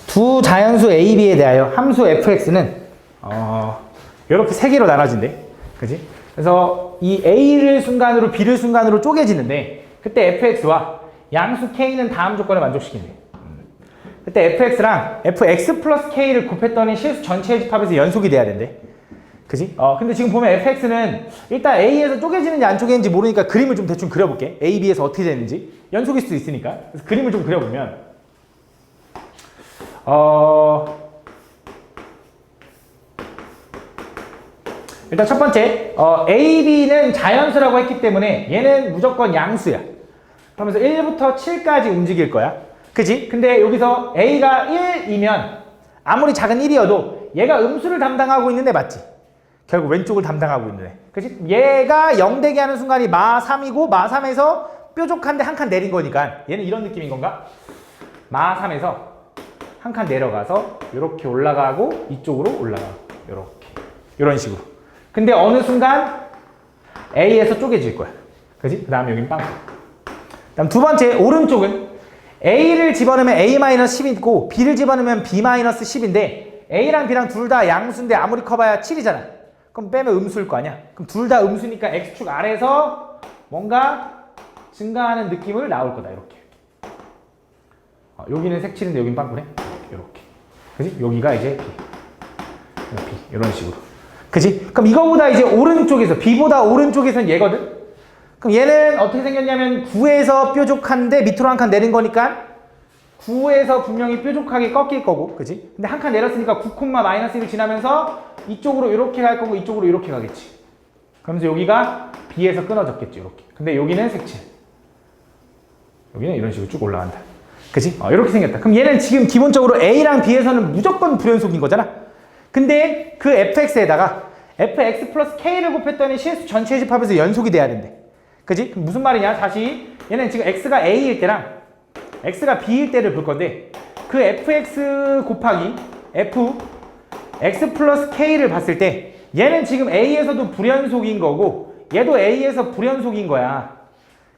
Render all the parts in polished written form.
두 자연수 A, B에 대하여 함수 fx는 이렇게 세 개로 나눠진대. 그지? 그래서 이 A를 순간으로 B를 순간으로 쪼개지는데 그때 fx와 양수 k는 다음 조건을 만족시킨대. 그때 fx랑 fx 플러스 k를 곱했더니 실수 전체의 집합에서 연속이 돼야 된대. 그지? 근데 지금 보면 fx는 일단 A에서 쪼개지는지 안 쪼개지는지 모르니까 그림을 좀 대충 그려볼게. A, B에서 어떻게 되는지. 연속일 수도 있으니까. 그래서 그림을 좀 그려보면 일단 첫 번째 A, B는 자연수라고 했기 때문에 얘는 무조건 양수야. 그러면서 1부터 7까지 움직일 거야. 그지? 근데 여기서 A가 1이면 아무리 작은 1이어도 얘가 음수를 담당하고 있는 애 맞지? 결국 왼쪽을 담당하고 있는 애. 그지? 얘가 0 되게 하는 순간이 마 3이고 마 3에서 뾰족한데 한 칸 내린 거니까 얘는 이런 느낌인 건가? 마 3에서 한 칸 내려가서 이렇게 올라가고 이쪽으로 올라가고 이렇게 이런 식으로. 근데 어느 순간 A에서 쪼개질 거야. 그지? 그 다음에 여긴 빵. 그 다음 두 번째 오른쪽은 A를 집어넣으면 A-10이 있고 B를 집어넣으면 B-10인데 A랑 B랑 둘 다 양수인데 아무리 커봐야 7이잖아. 그럼 빼면 음수일 거 아니야. 그럼 둘 다 음수니까 X축 아래에서 뭔가 증가하는 느낌을 나올 거다. 이렇게. 여기는 색칠인데 여긴 빵꾸네. 이렇게. 그지? 여기가 이제 B. B. 이런 식으로. 그지? 그럼 이거보다 이제 오른쪽에서 B보다 오른쪽에선 얘거든? 그럼 얘는 어떻게 생겼냐면 9에서 뾰족한데 밑으로 한 칸 내린 거니까 9에서 분명히 뾰족하게 꺾일 거고. 그지? 근데 한 칸 내렸으니까 9,-1을 지나면서 이쪽으로 이렇게 갈 거고 이쪽으로 이렇게 가겠지. 그러면서 여기가 B에서 끊어졌겠지. 이렇게. 근데 여기는 색칠. 여기는 이런 식으로 쭉 올라간다. 그지? 이렇게 생겼다. 그럼 얘는 지금 기본적으로 A랑 B에서는 무조건 불연속인 거잖아? 근데 그 fx에다가 fx 플러스 k를 곱했더니 실수 전체 집합에서 연속이 돼야 된대. 그지? 그럼 무슨 말이냐? 다시 얘는 지금 x가 a일 때랑 x가 b일 때를 볼 건데 그 fx 곱하기 f x 플러스 k를 봤을 때 얘는 지금 a에서도 불연속인 거고 얘도 a에서 불연속인 거야.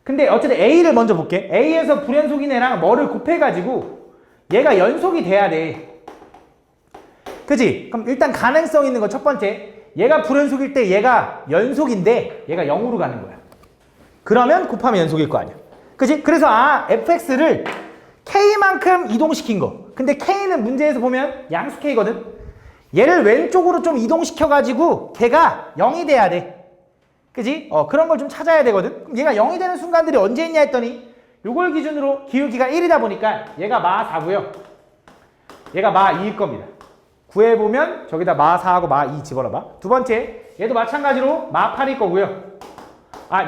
근데 어쨌든 A를 먼저 볼게. A에서 불연속인 애랑 뭐를 곱해가지고 얘가 연속이 돼야 돼. 그지? 그럼 일단 가능성 있는 건 첫 번째. 얘가 불연속일 때 얘가 연속인데 얘가 0으로 가는 거야. 그러면 곱하면 연속일 거 아니야. 그지? 그래서 fx를 k만큼 이동시킨 거. 근데 k는 문제에서 보면 양수 k거든? 얘를 왼쪽으로 좀 이동시켜가지고 걔가 0이 돼야 돼. 그지? 그런 걸 좀 찾아야 되거든? 그럼 얘가 0이 되는 순간들이 언제 있냐 했더니 요걸 기준으로 기울기가 1이다 보니까 얘가 마 4고요. 얘가 마 2일 겁니다. 구해보면 저기다 마 4하고 마 2 집어넣어봐. 두 번째, 얘도 마찬가지로 마 8일 거고요.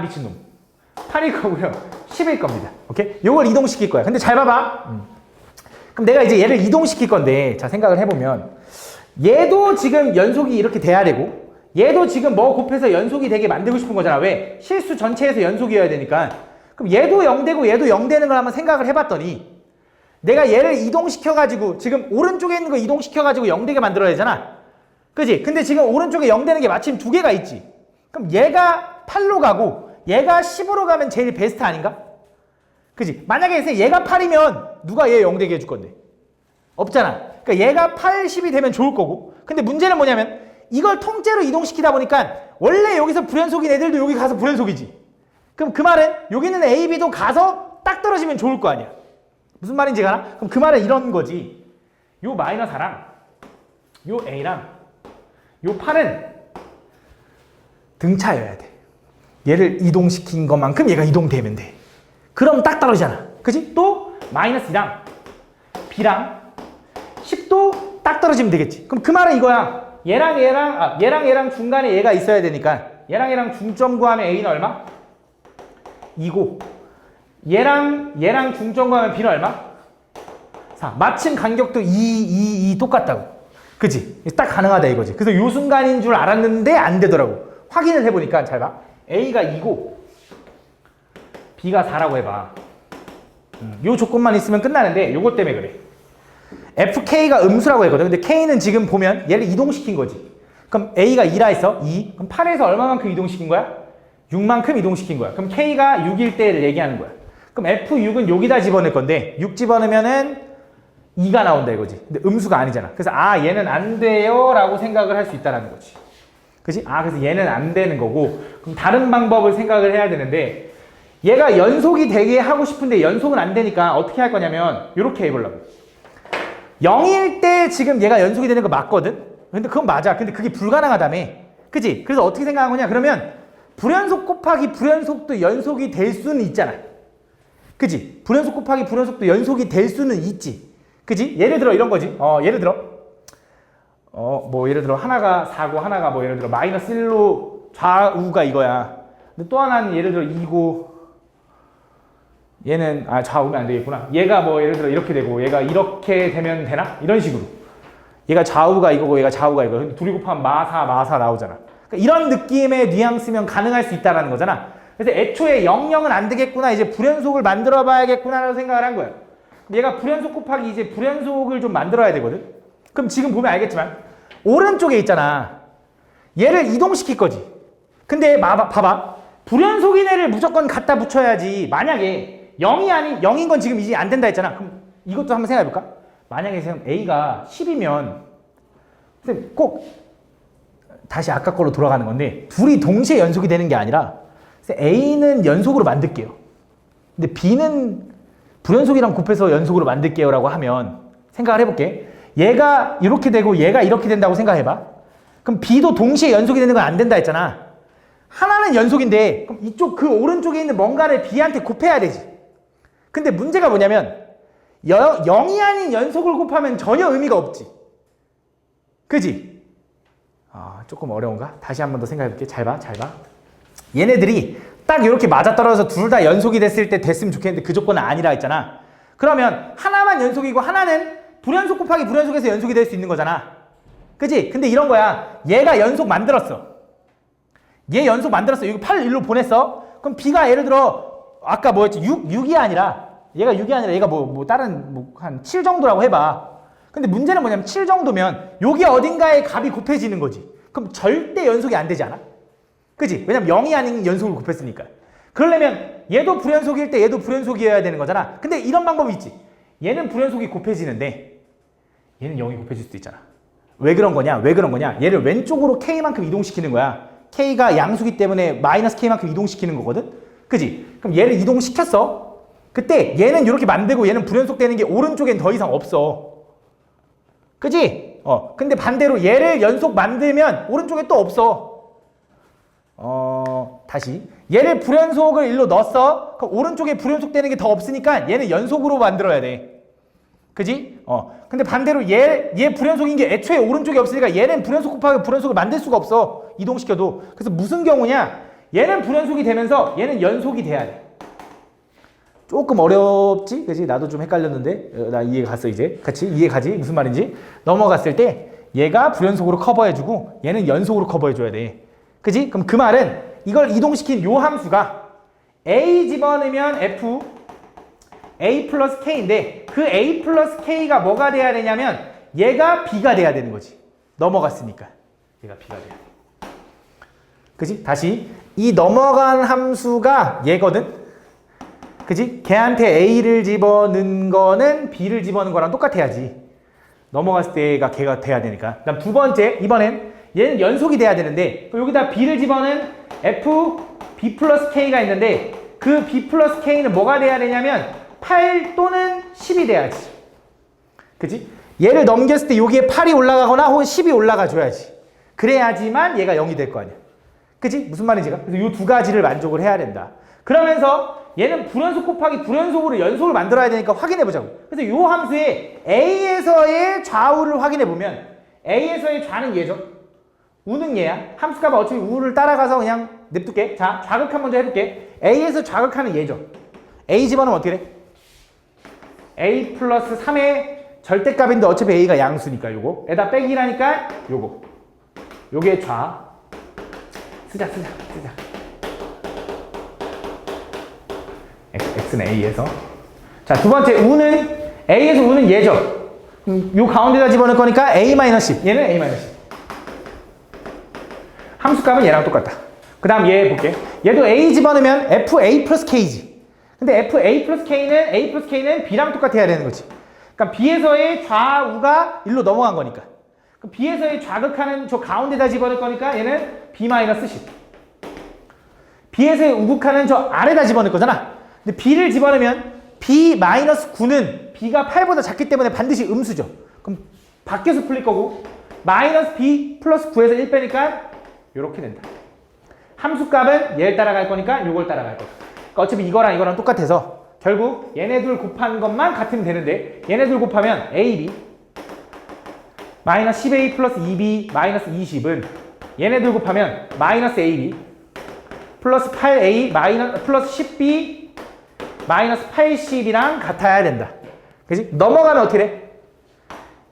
미친놈. 8일 거고요. 10일 겁니다. 오케이? 요걸 이동시킬 거야. 근데 잘 봐봐. 그럼 내가 이제 얘를 이동시킬 건데 자 생각을 해보면 얘도 지금 연속이 이렇게 돼야 되고 얘도 지금 뭐 곱해서 연속이 되게 만들고 싶은 거잖아. 왜? 실수 전체에서 연속이어야 되니까. 그럼 얘도 0 되고 얘도 0 되는 걸 한번 생각을 해봤더니 내가 얘를 이동시켜가지고 지금 오른쪽에 있는 거 이동시켜가지고 0 되게 만들어야 되잖아. 그지? 근데 지금 오른쪽에 0 되는 게 마침 두 개가 있지. 그럼 얘가 8로 가고 얘가 10으로 가면 제일 베스트 아닌가? 그지? 만약에 얘가 8이면 누가 얘 0 되게 해줄 건데? 없잖아. 그러니까 얘가 8, 10이 되면 좋을 거고. 근데 문제는 뭐냐면 이걸 통째로 이동시키다 보니까 원래 여기서 불연속인 애들도 여기 가서 불연속이지. 그럼 그 말은 여기 있는 A, B도 가서 딱 떨어지면 좋을 거 아니야. 무슨 말인지 가나? 그럼 그 말은 이런 거지. 요 마이너스 4랑 요 A랑 요 8은 등차여야 돼. 얘를 이동시킨 것만큼 얘가 이동되면 돼. 그럼 딱 떨어지잖아. 그지? 또 마이너스 2랑 B랑 10도 딱 떨어지면 되겠지. 그럼 그 말은 이거야. 얘랑 중간에 얘가 있어야 되니까 얘랑 중점 구하면 A는 얼마? 2고 얘랑 중점 구하면 B는 얼마? 4. 마침 간격도 2 똑같다고. 그치? 딱 가능하다 이거지. 그래서 요 순간인 줄 알았는데 안 되더라고. 확인을 해보니까 잘 봐. A가 2고 B가 4라고 해봐. 요 조건만 있으면 끝나는데 요것 때문에 그래. FK가 음수라고 했거든. 근데 K는 지금 보면 얘를 이동시킨 거지. 그럼 A가 2라 했어. 2. 그럼 8에서 얼마만큼 이동시킨 거야? 6만큼 이동시킨 거야. 그럼 K가 6일 때를 얘기하는 거야. 그럼 F6은 여기다 집어넣을 건데 6 집어넣으면은 2가 나온다 이거지. 근데 음수가 아니잖아. 그래서 얘는 안 돼요 라고 생각을 할 수 있다는 거지. 그치? 그래서 얘는 안 되는 거고, 그럼 다른 방법을 생각을 해야 되는데, 얘가 연속이 되게 하고 싶은데 연속은 안 되니까 어떻게 할 거냐면 이렇게 해보려고. 0일 때 지금 얘가 연속이 되는 거 맞거든? 근데 그건 맞아. 근데 그게 불가능하다며. 그치? 그래서 어떻게 생각한 거냐? 그러면 불연속 곱하기 불연속도 연속이 될 수는 있잖아. 그치? 불연속 곱하기 불연속도 연속이 될 수는 있지. 그치? 예를 들어 이런 거지. 예를 들어 예를 들어 하나가 4고 하나가 뭐 예를 들어 마이너스 1로 좌우가 이거야. 근데 또 하나는 예를 들어 2고 얘는 좌우면 안 되겠구나. 얘가 뭐 예를 들어 이렇게 되고 얘가 이렇게 되면 되나? 이런 식으로. 얘가 좌우가 이거고 얘가 좌우가 이거. 근데 둘이 곱하면 마사 나오잖아. 그러니까 이런 느낌의 뉘앙스면 가능할 수 있다는 거잖아. 그래서 애초에 0은 안 되겠구나. 이제 불연속을 만들어 봐야겠구나라고 생각을 한 거야. 얘가 불연속 곱하기 이제 불연속을 좀 만들어야 되거든. 그럼 지금 보면 알겠지만 오른쪽에 있잖아. 얘를 이동시킬 거지. 근데 봐봐. 불연속인 애를 무조건 갖다 붙여야지. 만약에 0인 건 지금 이제 안 된다 했잖아. 그럼 이것도 한번 생각해 볼까? 만약에 A가 10이면 꼭 다시 아까 걸로 돌아가는 건데 둘이 동시에 연속이 되는 게 아니라 A는 연속으로 만들게요. 근데 B는 불연속이랑 곱해서 연속으로 만들게요 라고 하면 생각을 해볼게. 얘가 이렇게 되고 얘가 이렇게 된다고 생각해봐. 그럼 B도 동시에 연속이 되는 건 안 된다 했잖아. 하나는 연속인데 그럼 이쪽 그 오른쪽에 있는 뭔가를 B한테 곱해야 되지. 근데 문제가 뭐냐면 0이 아닌 연속을 곱하면 전혀 의미가 없지. 그지? 조금 어려운가? 다시 한 번 더 생각해볼게. 잘 봐. 얘네들이 딱 이렇게 맞아떨어져서 둘 다 연속이 됐을 때 됐으면 좋겠는데 그 조건은 아니라 했잖아. 그러면 하나만 연속이고 하나는 불연속 곱하기 불연속에서 연속이 될 수 있는 거잖아. 그치? 근데 이런 거야. 얘가 연속 만들었어. 얘 연속 만들었어. 이거 8을 1로 보냈어. 그럼 B가 예를 들어 아까 뭐였지? 6이 아니라 얘가 6이 아니라 얘가 다른 한 7 정도라고 해봐. 근데 문제는 뭐냐면 7 정도면 여기 어딘가에 값이 곱해지는 거지. 그럼 절대 연속이 안 되지 않아? 그치? 왜냐면 0이 아닌 연속을 곱했으니까. 그러려면 얘도 불연속일 때 얘도 불연속이어야 되는 거잖아. 근데 이런 방법이 있지. 얘는 불연속이 곱해지는데 얘는 0이 곱해질 수도 있잖아. 왜 그런 거냐? 얘를 왼쪽으로 K만큼 이동시키는 거야. K가 양수기 때문에 마이너스 K만큼 이동시키는 거거든? 그치? 그럼 얘를 이동시켰어. 그때 얘는 이렇게 만들고 얘는 불연속 되는 게 오른쪽엔 더 이상 없어. 그치? 근데 반대로 얘를 연속 만들면 오른쪽에 또 없어. 다시. 얘를 불연속을 일로 넣었어. 그럼 오른쪽에 불연속 되는 게 더 없으니까 얘는 연속으로 만들어야 돼. 그지? 근데 반대로 얘 불연속인 게 애초에 오른쪽에 없으니까 얘는 불연속 곱하기 불연속을 만들 수가 없어. 이동시켜도. 그래서 무슨 경우냐? 얘는 불연속이 되면서 얘는 연속이 돼야 돼. 조금 어렵지? 그지? 나도 좀 헷갈렸는데 나 이해 갔어 이제. 같이 이해 가지? 무슨 말인지. 넘어갔을 때 얘가 불연속으로 커버해주고 얘는 연속으로 커버해줘야 돼. 그지? 그럼 그 말은 이걸 이동시킨 요 함수가 A 집어넣으면 F A 플러스 K인데 그 A 플러스 K가 뭐가 돼야 되냐면 얘가 B가 돼야 되는 거지. 넘어갔으니까 얘가 B가 돼야 돼. 그지? 다시 이 넘어간 함수가 얘거든. 그지? 걔한테 A를 집어넣은 거는 B를 집어넣은 거랑 똑같아야지. 넘어갔을 때가 걔가 돼야 되니까. 그다음 두 번째, 이번엔 얘는 연속이 돼야 되는데 여기다 B를 집어넣은 F, B 플러스 K가 있는데 그 B 플러스 K는 뭐가 돼야 되냐면 8 또는 10이 돼야지. 그치? 얘를 넘겼을 때 여기에 8이 올라가거나 혹은 10이 올라가 줘야지. 그래야지만 얘가 0이 될 거 아니야. 그치? 무슨 말인지가? 그래서 이 두 가지를 만족을 해야 된다. 그러면서 얘는 불연속 곱하기 불연속으로 연속을 만들어야 되니까 확인해 보자고. 그래서 이 함수에 A에서의 좌우를 확인해 보면 A에서의 좌는 얘죠. 우는 얘야. 함수값은 어차피 우를 따라가서 그냥 냅둘게. 자, 좌극한 먼저 해볼게. A에서 좌극하는 얘죠. A 집어넣으면 어떻게 돼? A 플러스 3의 절대값인데 어차피 A가 양수니까 요거. 에다 빼기라니까 요거. 요게 좌. 쓰자. X는 A에서. 자, 두 번째 우는 A에서 우는 얘죠. 요 가운데다 집어넣을 거니까 A-10. 얘는 A-10. 함수값은 얘랑 똑같다. 그 다음 얘 볼게. 얘도 A 집어넣으면 FA 플러스 K지. 근데 FA 플러스 K는 B랑 똑같아야 되는 거지. 그러니까 B에서의 좌우가 일로 넘어간 거니까. 그럼 B에서의 좌극하는 저 가운데다 집어넣을 거니까 얘는 B-10. B에서의 우극하는 저 아래다 집어넣을 거잖아. 근데 B를 집어넣으면 B-9는 B가 8보다 작기 때문에 반드시 음수죠. 그럼 밖에서 풀릴 거고 마이너스 B 플러스 9에서 1 빼니까 이렇게 된다. 함수값은 얘를 따라갈 거니까 이걸 따라갈 거야. 그러니까 어차피 이거랑 똑같아서 결국 얘네 둘 곱한 것만 같으면 되는데 얘네 둘 곱하면 AB 마이너스 10A 플러스 2B 마이너스 20은 얘네 둘 곱하면 마이너스 AB 플러스 8A 마이너스 플러스 10B 마이너스 80이랑 같아야 된다. 그치? 넘어가면 어떻게 돼?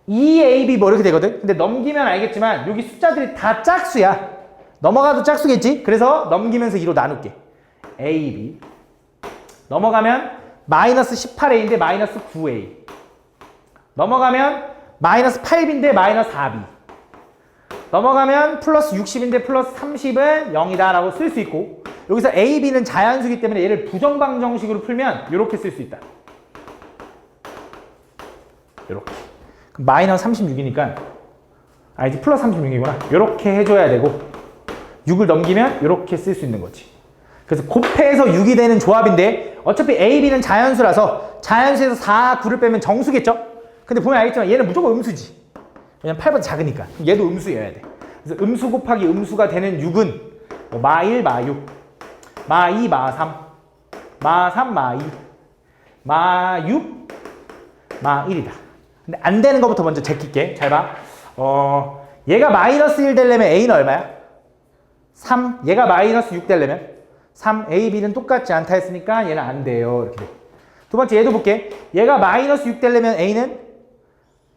2AB 뭐 이렇게 되거든? 근데 넘기면 알겠지만 여기 숫자들이 다 짝수야. 넘어가도 짝수겠지? 그래서 넘기면서 2로 나눌게. AB 넘어가면 마이너스 18A인데 마이너스 9A 넘어가면 마이너스 8B인데 마이너스 4B 넘어가면 플러스 60인데 플러스 30은 0이다 라고 쓸 수 있고 여기서 A, B는 자연수기 때문에 얘를 부정방정식으로 풀면 이렇게 쓸 수 있다. 이렇게. 그럼 마이너스 36이니까 이제 플러스 36이구나. 이렇게 해줘야 되고 6을 넘기면 이렇게 쓸 수 있는 거지. 그래서 곱해서 6이 되는 조합인데 어차피 A, B는 자연수라서 자연수에서 4, 9를 빼면 정수겠죠? 근데 보면 알겠지만 얘는 무조건 음수지. 왜냐면 8보다 작으니까. 얘도 음수여야 돼. 그래서 음수 곱하기 음수가 되는 6은 마 1, 마 6, 마 2, 마 3, 마 3, 마 2, 마 6, 마 1이다. 근데 안 되는 것부터 먼저 제낄게. 잘 봐. 얘가 마이너스 1 되려면 A는 얼마야? 3. 얘가 마이너스 6 되려면 3. A, B는 똑같지 않다 했으니까 얘는 안 돼요. 이렇게 돼. 두 번째 얘도 볼게. 얘가 마이너스 6 되려면 A는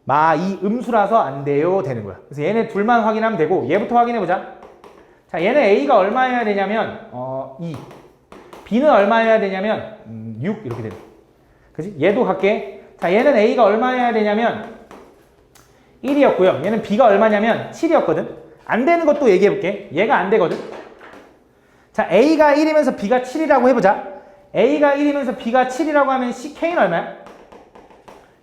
마 2 음수라서 안 돼요. 되는 거야. 그래서 얘네 둘만 확인하면 되고 얘부터 확인해보자. 자, 얘는 A가 얼마여야 되냐면 2. B는 얼마여야 되냐면 6 이렇게 되네. 그지? 얘도 갈게. 자, 얘는 A가 얼마여야 되냐면 1이었고요. 얘는 B가 얼마냐면 7이었거든. 안 되는 것도 얘기해볼게. 얘가 안 되거든. 자, A가 1이면서 B가 7이라고 해보자. A가 1이면서 B가 7이라고 하면 K는 얼마야?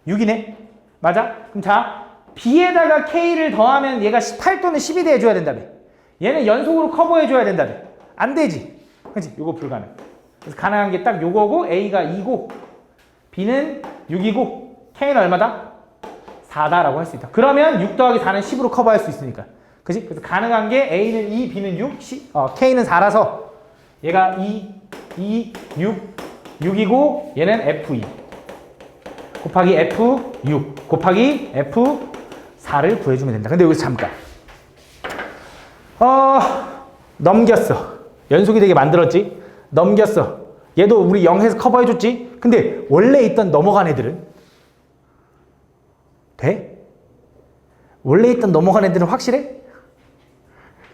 6이네. 맞아? 그럼 자, B에다가 K를 더하면 얘가 18 또는 12대 해줘야 된다며. 얘는 연속으로 커버해줘야 된다며. 안 되지. 그치? 요거 불가능. 그래서 가능한 게 딱 요거고 A가 2고 B는 6이고 K는 얼마다? 4다라고 할 수 있다. 그러면 6 더하기 4는 10으로 커버할 수 있으니까. 그치? 그래서 가능한 게 A는 2, B는 6, K는 4라서 얘가 6, 6이고 얘는 F2 곱하기 F6 곱하기 F4를 구해주면 된다. 근데 여기서 잠깐 넘겼어. 연속이 되게 만들었지? 넘겼어. 얘도 우리 0에서 커버해줬지? 근데 원래 있던 넘어간 애들은 돼? 원래 있던 넘어간 애들은 확실해?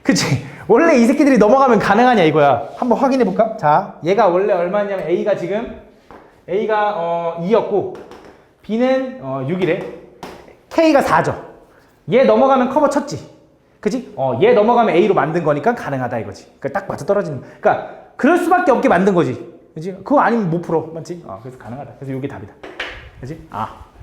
그치? 원래 이 새끼들이 넘어가면 가능하냐 이거야. 한번 확인해볼까? 자, 얘가 원래 얼마냐면 A가 지금 A가 2였고 B는 6이래. K가 4죠. 얘 넘어가면 커버 쳤지. 그치? 얘 넘어가면 A로 만든 거니까 가능하다 이거지. 그러니까 딱 맞아 떨어지는. 그러니까 그럴 수밖에 없게 만든 거지. 그치? 그거 아니면 못 풀어. 맞지? 그래서 가능하다. 그래서 이게 답이다. 그치?